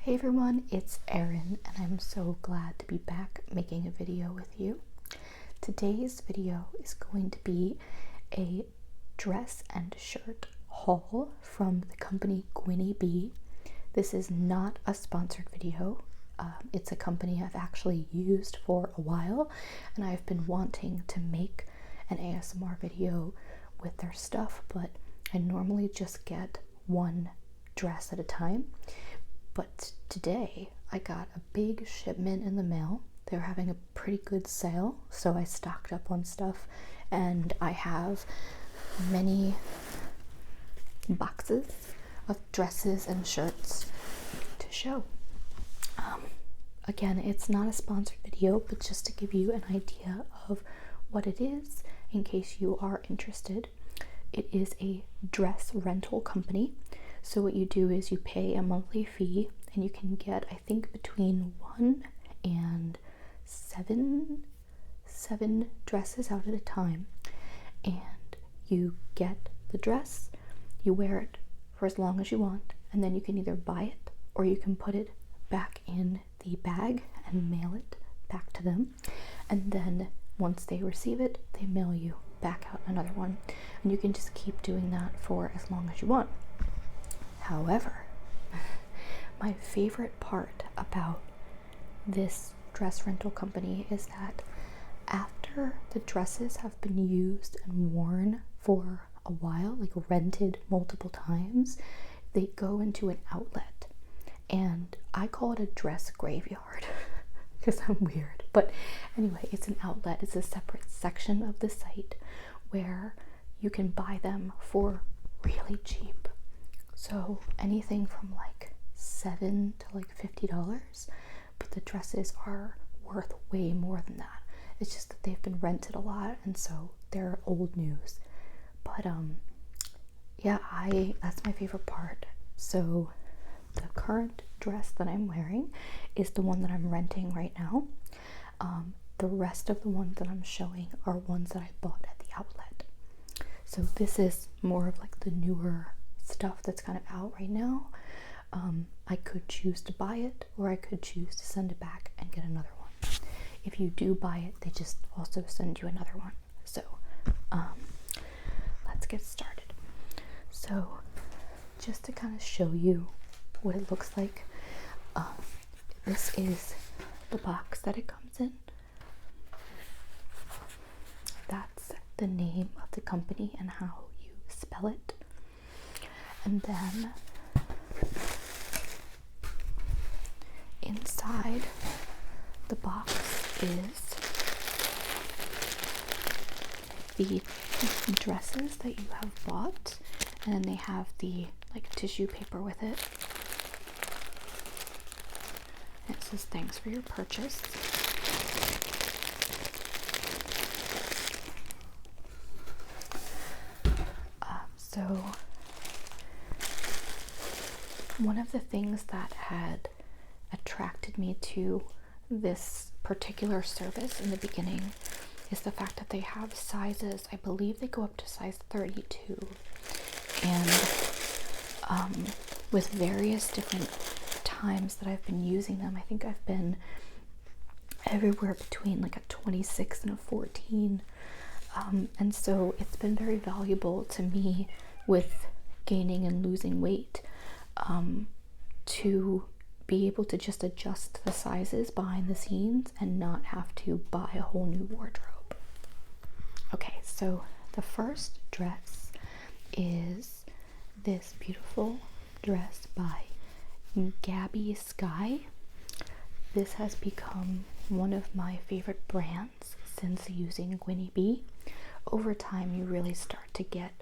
Hey everyone, it's Erin and I'm so glad to be back making a video with you. Today's video is going to be a dress and shirt haul from the company Gwynnie Bee. This is not a sponsored video. It's a company I've actually used for a while and I've been wanting to make an ASMR video with their stuff, but I normally just get one dress at a time. But today I got a big shipment in the mail. They were having a pretty good sale, so I stocked up on stuff and I have many boxes of dresses and shirts to show. Again, it's not a sponsored video, but just to give you an idea of what it is in case you are interested. It is a dress rental company. So what you do is you pay a monthly fee and you can get, I think, between 1 and 7 dresses out at a time. And you get the dress, you wear it for as long as you want, and then you can either buy it or you can put it back in the bag and mail it back to them. And then once they receive it, they mail you back out another one. And you can just keep doing that for as long as you want. However, my favorite part about this dress rental company is that after the dresses have been used and worn for a while, like rented multiple times, they go into an outlet. And I call it a dress graveyard because I'm weird. But anyway, it's an outlet. It's a separate section of the site where you can buy them for really cheap. So anything from like $7 to like $50, but the dresses are worth way more than that. It's just that they've been rented a lot and so they're old news. But yeah, that's my favorite part. So the current dress that I'm wearing is the one that I'm renting right now. The rest of the ones that I'm showing are ones that I bought at the outlet. So this is more of like the newer stuff that's kind of out right now. I could choose to buy it or I could choose to send it back and get another one. If you do buy it, they just also send you another one. So let's get started. So just to kind of show you what it looks like, this is the box that it comes in. That's the name of the company and how you spell it. And then inside the box is the dresses that you have bought, and then they have the like tissue paper with it. And it says thanks for your purchase. So one of the things that had attracted me to this particular service in the beginning is the fact that they have sizes. I believe they go up to size 32, and with various different times that I've been using them, I think I've been everywhere between like a 26 and a 14, and so it's been very valuable to me with gaining and losing weight, to be able to just adjust the sizes behind the scenes and not have to buy a whole new wardrobe. Okay, so the first dress is this beautiful dress by Gabby Sky. This has become one of my favorite brands since using Gwynnie Bee. Over time, you really start to get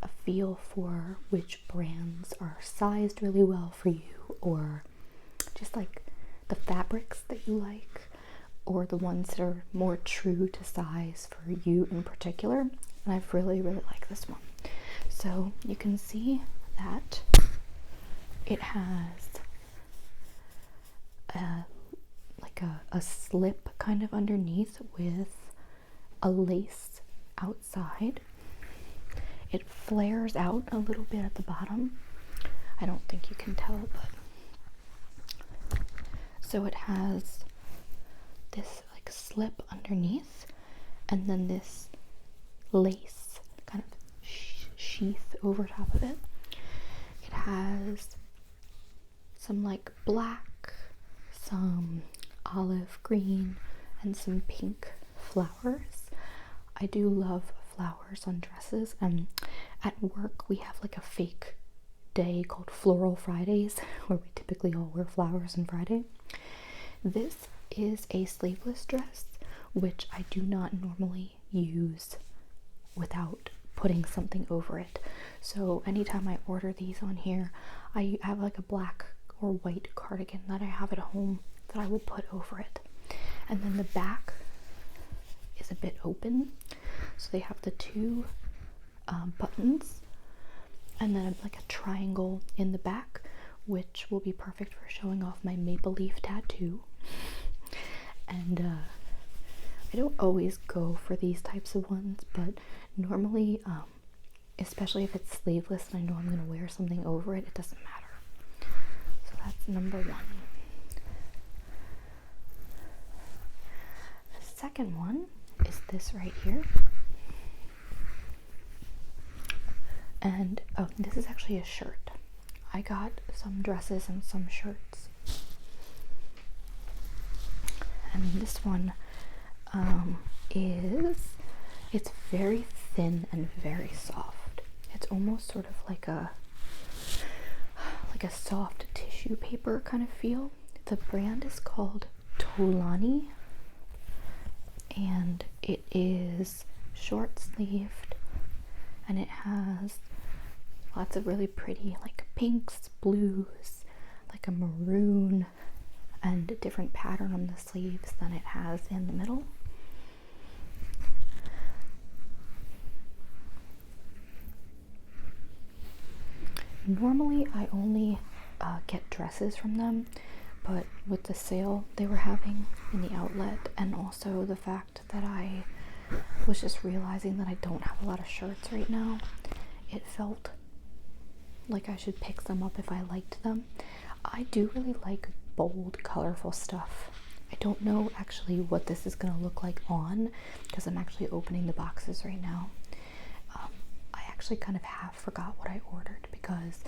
a feel for which brands are sized really well for you, or just like the fabrics that you like, or the ones that are more true to size for you in particular. And I've really liked this one. So you can see that it has a slip kind of underneath with a lace outside. It flares out a little bit at the bottom. I don't think you can tell, but So it has this like slip underneath, and then this lace kind of sheath over top of it. It has some like black, some olive green, and some pink flowers. I do love flowers on dresses, and at work we have like a fake day called Floral Fridays where we typically all wear flowers on Friday. This is a sleeveless dress, which I do not normally use without putting something over it. So anytime I order these on here, I have like a black or white cardigan that I have at home that I will put over it. And then the back is a bit open, so they have the two buttons, and then like a triangle in the back, which will be perfect for showing off my maple leaf tattoo. And I don't always go for these types of ones, but normally, especially if it's sleeveless and I know I'm going to wear something over it, it doesn't matter. So that's number one. The second one is this right here. And oh, this is actually a shirt. I got some dresses and some shirts. And this one it's very thin and very soft. It's almost sort of like a soft tissue paper kind of feel. The brand is called Tolani, and it is short sleeved, and it has lots of really pretty like pinks, blues, like a maroon, and a different pattern on the sleeves than it has in the middle. Normally I only get dresses from them, but with the sale they were having in the outlet, and also the fact that I was just realizing that I don't have a lot of shirts right now, it felt like I should pick some up if I liked them. I do really like bold, colorful stuff. I don't know actually what this is going to look like on, because I'm actually opening the boxes right now. I actually kind of half forgot what I ordered because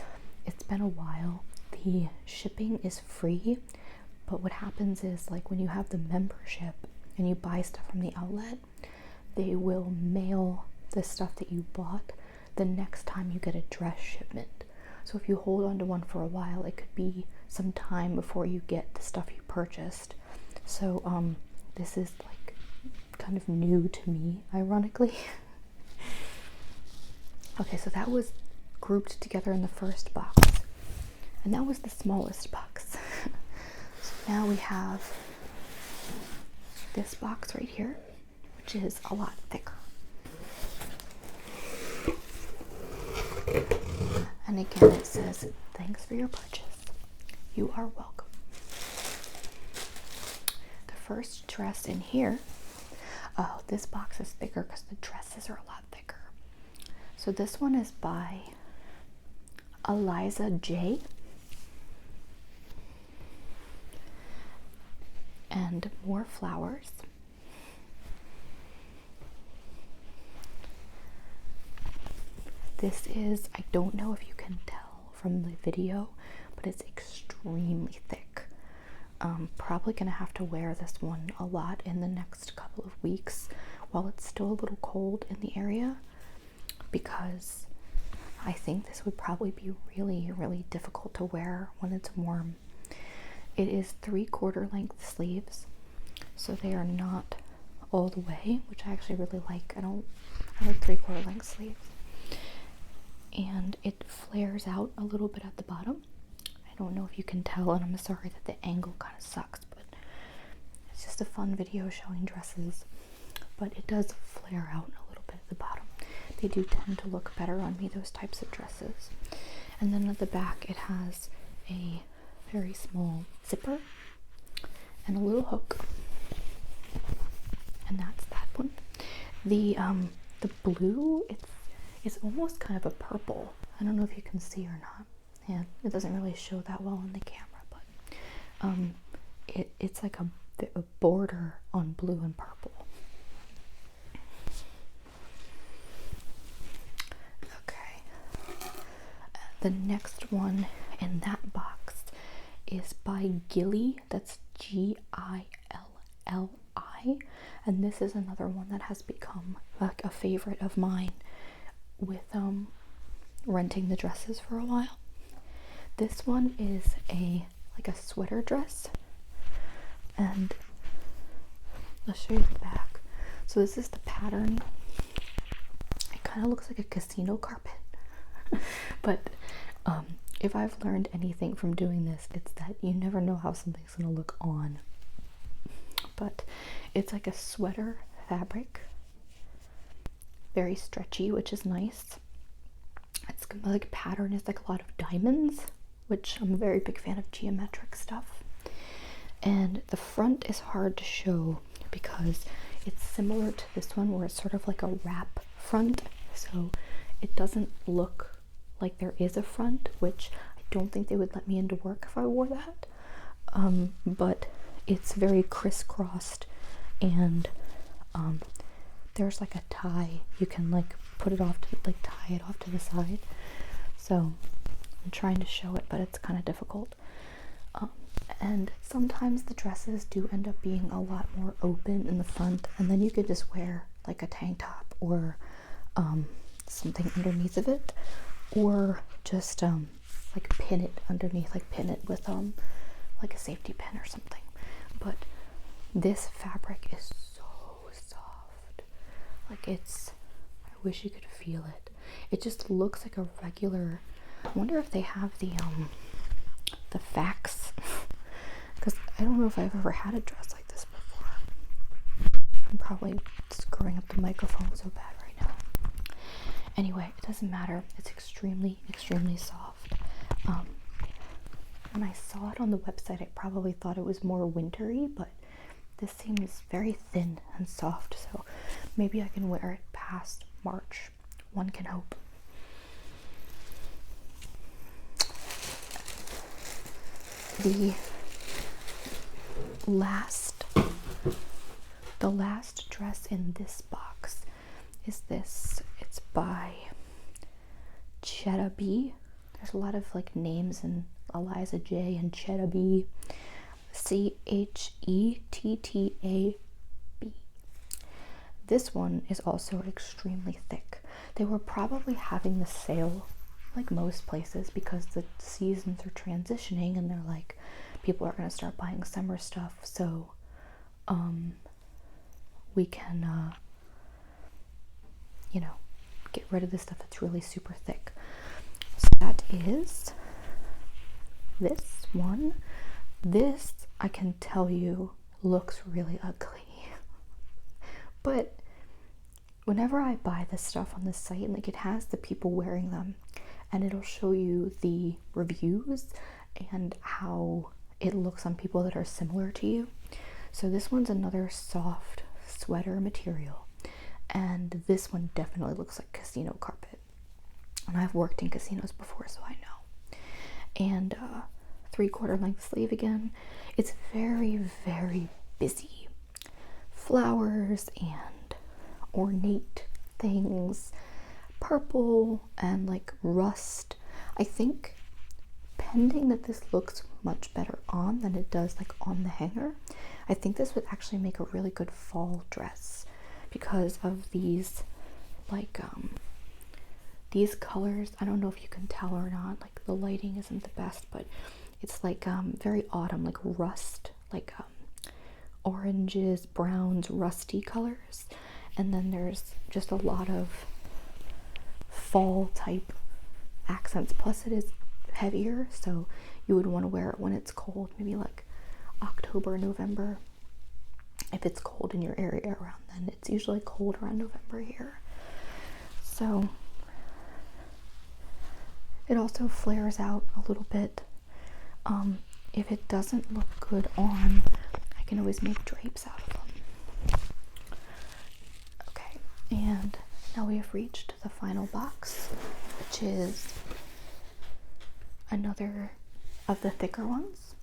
it's been a while. The shipping is free, but what happens is, like, when you have the membership and you buy stuff from the outlet, they will mail the stuff that you bought the next time you get a dress shipment. So if you hold on to one for a while, it could be some time before you get the stuff you purchased. So this is like kind of new to me, ironically. Okay, so that was grouped together in the first box, and that was the smallest box. So now we have this box right here, which is a lot thicker. And again, it says, "Thanks for your purchase. You are welcome." The first dress in here, oh, this box is thicker because the dresses are a lot thicker. So this one is by Eliza J. And more flowers. This is, I don't know if you can tell from the video, but it's extremely thick. Probably gonna have to wear this one a lot in the next couple of weeks while it's still a little cold in the area, because I think this would probably be really, really difficult to wear when it's warm. It is 3/4 length sleeves, so they are not all the way, which I actually really like. I like 3/4 length sleeves. And it flares out a little bit at the bottom. I don't know if you can tell, and I'm sorry that the angle kind of sucks, but it's just a fun video showing dresses. But it does flare out a little bit at the bottom. They do tend to look better on me, those types of dresses. And then at the back it has a very small zipper and a little hook. And that's that one. The blue, it's almost kind of a purple. I don't know if you can see or not. Yeah, it doesn't really show that well on the camera, but it's like a border on blue and purple. Okay. The next one in that box is by Gilly. That's Gilli. And this is another one that has become like a favorite of mine with renting the dresses for a while. This one is like a sweater dress, and I'll show you the back. So this is the pattern. It kind of looks like a casino carpet. But if I've learned anything from doing this, it's that you never know how something's gonna look on. But it's like a sweater fabric, very stretchy, which is nice. It's like pattern is like a lot of diamonds, which I'm a very big fan of geometric stuff. And the front is hard to show because it's similar to this one where it's sort of like a wrap front, so it doesn't look like there is a front, which I don't think they would let me into work if I wore that. But it's very crisscrossed, and there's like a tie. You can like put it off to like tie it off to the side. So I'm trying to show it, but it's kind of difficult. And sometimes the dresses do end up being a lot more open in the front, and then you could just wear like a tank top or something underneath of it, or just like pin it underneath, like pin it with like a safety pin or something. But this fabric is so soft. Like I wish you could feel it. It just looks like a regular. I wonder if they have the fax, because I don't know if I've ever had a dress like this before. I'm probably screwing up the microphone so bad right now. Anyway, it doesn't matter. It's extremely, extremely soft. When I saw it on the website, I probably thought it was more wintry, but this seems very thin and soft, so maybe I can wear it past March. One can hope. The last dress in this box is this. It's by Gwynnie Bee. There's a lot of like names in Eliza J and Gwynnie Bee. Chettaba. This one is also extremely thick. They were probably having the sale like most places because the seasons are transitioning and they're like, people are going to start buying summer stuff, so we can get rid of the stuff that's really super thick. So that is this one. This, I can tell you, looks really ugly. But whenever I buy this stuff on this site, like it has the people wearing them, and it'll show you the reviews and how it looks on people that are similar to you. So this one's another soft sweater material, and this one definitely looks like casino carpet. And I've worked in casinos before, so I know. And 3/4 length sleeve again. It's very, very busy. Flowers and ornate things, purple and like rust. I think pending that this looks much better on than it does like on the hanger, I think this would actually make a really good fall dress because of these like these colors. I don't know if you can tell or not, like the lighting isn't the best, but it's like very autumn, like rust, like oranges, browns, rusty colors. And then there's just a lot of fall type accents, plus it is heavier, so you would want to wear it when it's cold, maybe like October, November. If it's cold in your area around then, it's usually cold around November here. So it also flares out a little bit. If it doesn't look good on, I can always make drapes out of them. Okay, and now we have reached the final box, which is another of the thicker ones.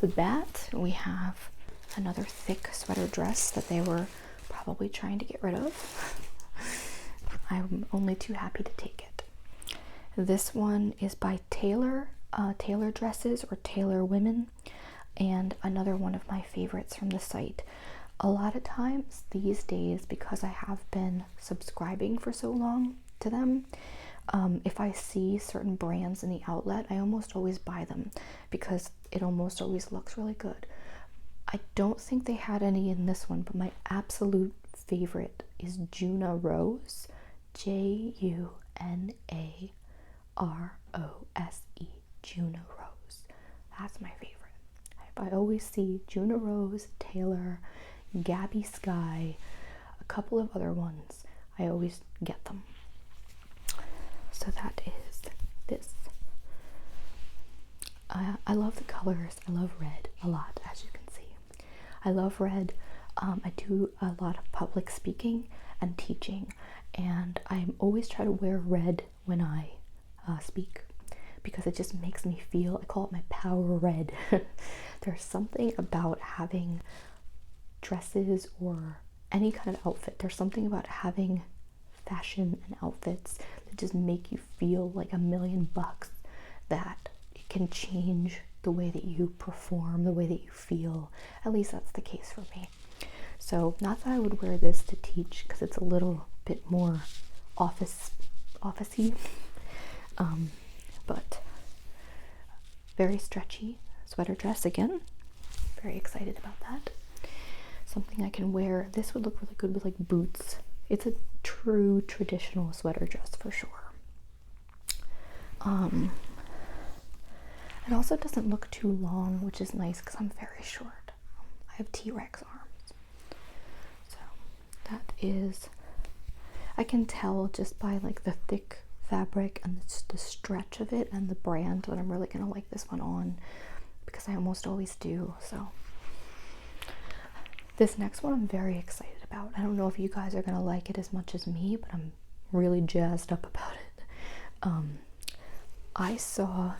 the bat, we have another thick sweater dress that they were probably trying to get rid of. I'm only too happy to take it. This one is by Taylor Dresses or Taylor Women, and another one of my favorites from the site. A lot of times these days, because I have been subscribing for so long to them, if I see certain brands in the outlet, I almost always buy them because it almost always looks really good. I don't think they had any in this one, but my absolute favorite is Juna Rose, Junarose, Juna Rose. That's my favorite. I always see Juna Rose, Taylor, Gabby Sky, a couple of other ones. I always get them. So that is this. I love the colors. I love red a lot, as you can see. I love red. I do a lot of public speaking and teaching, and I always try to wear red when I speak, because it just makes me feel, I call it my power red. There's something about having dresses or any kind of outfit. There's something about having fashion and outfits that just make you feel like $1,000,000, that it can change the way that you perform, the way that you feel. At least that's the case for me. So not that I would wear this to teach, because it's a little bit more officey, but very stretchy sweater dress again. Very excited about that. Something I can wear. This would look really good with like boots. It's a true traditional sweater dress for sure. It also doesn't look too long, which is nice because I'm very short. I have T-Rex arms. So that is, I can tell just by like the thick fabric and the stretch of it and the brand that I'm really gonna like this one on, because I almost always do. So this next one I'm very excited about. I don't know if you guys are gonna like it as much as me, but I'm really jazzed up about it. I saw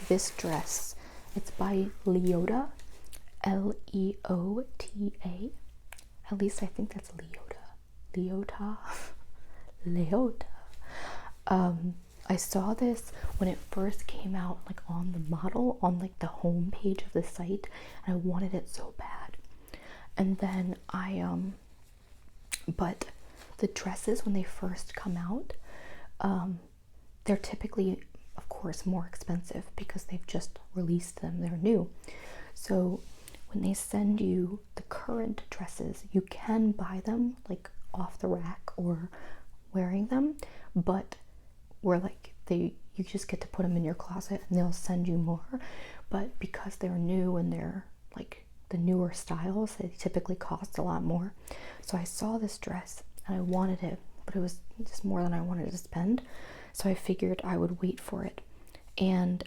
this dress. It's by Leota, Leota. At least I think that's Leota. Leota. I saw this when it first came out, like on the model, on like the home page of the site, and I wanted it so bad. And then but the dresses, when they first come out, they're typically, of course, more expensive because they've just released them, they're new. So when they send you the current dresses, you can buy them like off the rack or wearing them, but we're like, you just get to put them in your closet and they'll send you more. But because they're new and they're like the newer styles, they typically cost a lot more. So I saw this dress and I wanted it, but it was just more than I wanted to spend. So I figured I would wait for it. And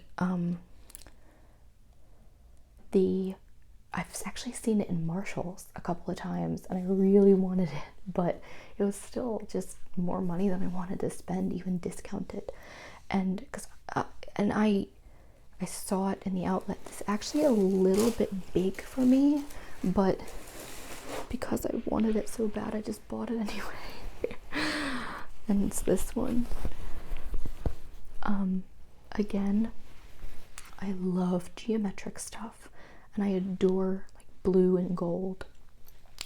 I've actually seen it in Marshall's a couple of times and I really wanted it, but it was still just more money than I wanted to spend, even discounted. And because I saw it in the outlet. It's actually a little bit big for me, but because I wanted it so bad, I just bought it anyway. And it's this one. Again, I love geometric stuff and I adore like blue and gold.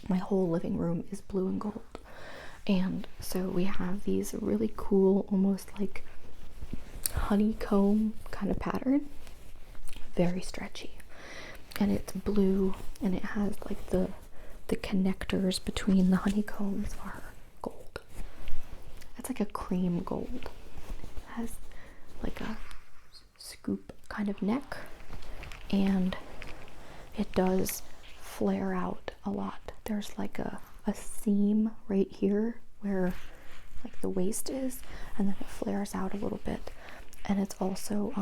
My whole living room is blue and gold. And so we have these really cool, almost like honeycomb kind of pattern. Very stretchy. And it's blue and it has like the connectors between the honeycombs are gold. It's like a cream gold. It has like a scoop kind of neck, and it does flare out a lot. There's like a seam right here where like the waist is, and then it flares out a little bit. And it's also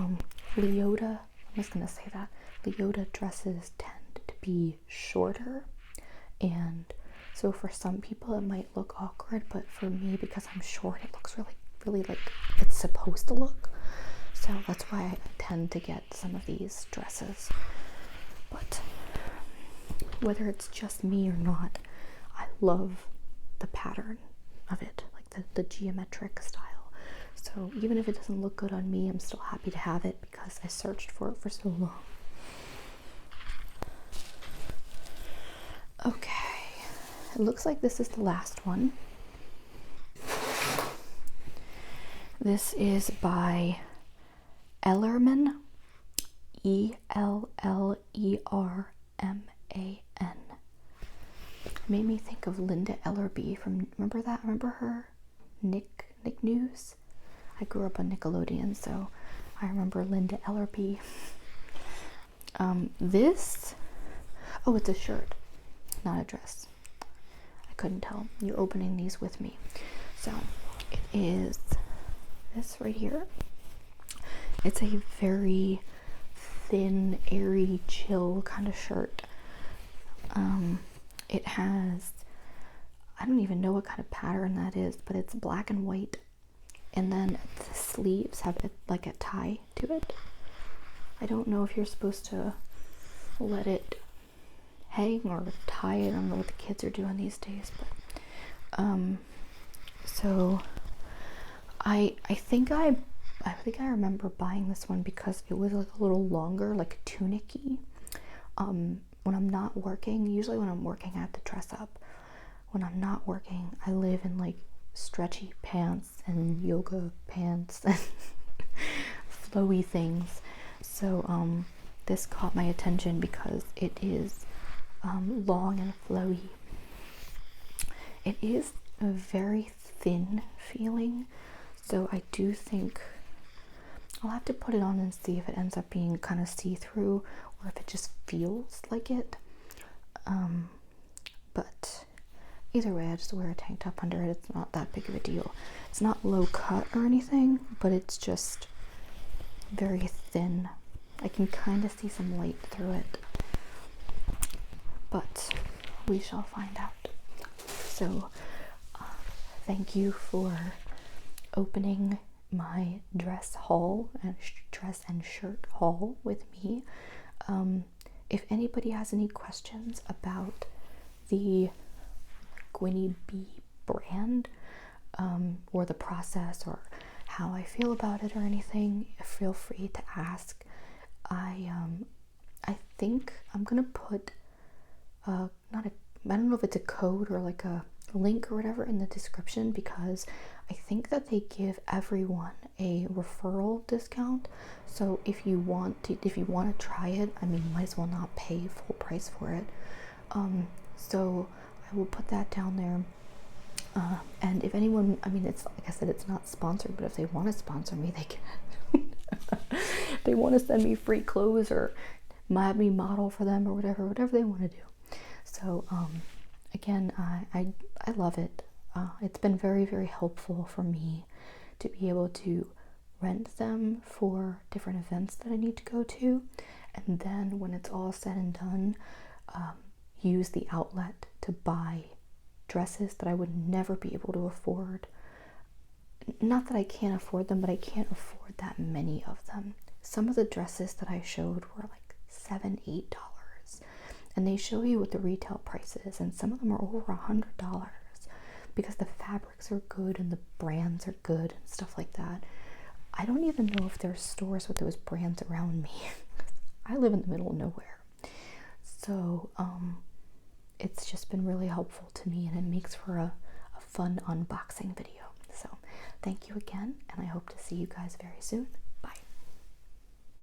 Leota, I'm just gonna say that, Leota dresses tend to be shorter, and so for some people it might look awkward, but for me, because I'm short, it looks really like it's supposed to look. So that's why I tend to get some of these dresses. But whether it's just me or not, I love the pattern of it, like the geometric style. So even if it doesn't look good on me, I'm still happy to have it because I searched for it for so long. Okay, it looks like this is the last one. This is by Ellerman, Ellerman. Made me think of Linda Ellerbee from, remember that? Remember her? Nick News? I grew up on Nickelodeon, so I remember Linda Ellerbee. This, oh, it's a shirt, not a dress. I couldn't tell. You're opening these with me. So it is this right here. It's a very thin, airy, chill kind of shirt. It has, I don't even know what kind of pattern that is, but it's black and white. And then the sleeves have like a tie to it. I don't know if you're supposed to let it hang or tie it. I don't know what the kids are doing these days, but so I think I remember buying this one because it was like a little longer, like tunic-y. When I'm not working, usually when I'm working I have to dress up. When I'm not working, I live in like stretchy pants and yoga pants and flowy things. So this caught my attention because it is long and flowy. It is a very thin feeling, so I do think I'll have to put it on and see if it ends up being kind of see-through or if it just feels like it. But either way, I just wear a tank top under it. It's not that big of a deal. It's not low cut or anything, but it's just very thin. I can kind of see some light through it, but we shall find out. So thank you for opening my dress haul and dress and shirt haul with me. If anybody has any questions about the Gwynnie Bee brand, or the process or how I feel about it or anything, feel free to ask. I think I'm gonna put I don't know if it's a code or like a link or whatever in the description, because I think that they give everyone a referral discount. So if you want to try it, I mean, you might as well not pay full price for it. So I will put that down there. And if anyone, I mean, it's like I said, it's not sponsored, but if they want to sponsor me, they can. They want to send me free clothes or have me model for them or whatever they want to do. So again, I love it. It's been very, very helpful for me to be able to rent them for different events that I need to go to, and then when it's all said and done, use the outlet to buy dresses that I would never be able to afford. Not that I can't afford them, but I can't afford that many of them. Some of the dresses that I showed were like $7-8, and they show you what the retail price is, and some of them are over $100 because the fabrics are good and the brands are good and stuff like that. I don't even know if there's stores with those brands around me. I live in the middle of nowhere. So it's just been really helpful to me, and it makes for a fun unboxing video. So thank you again, and I hope to see you guys very soon.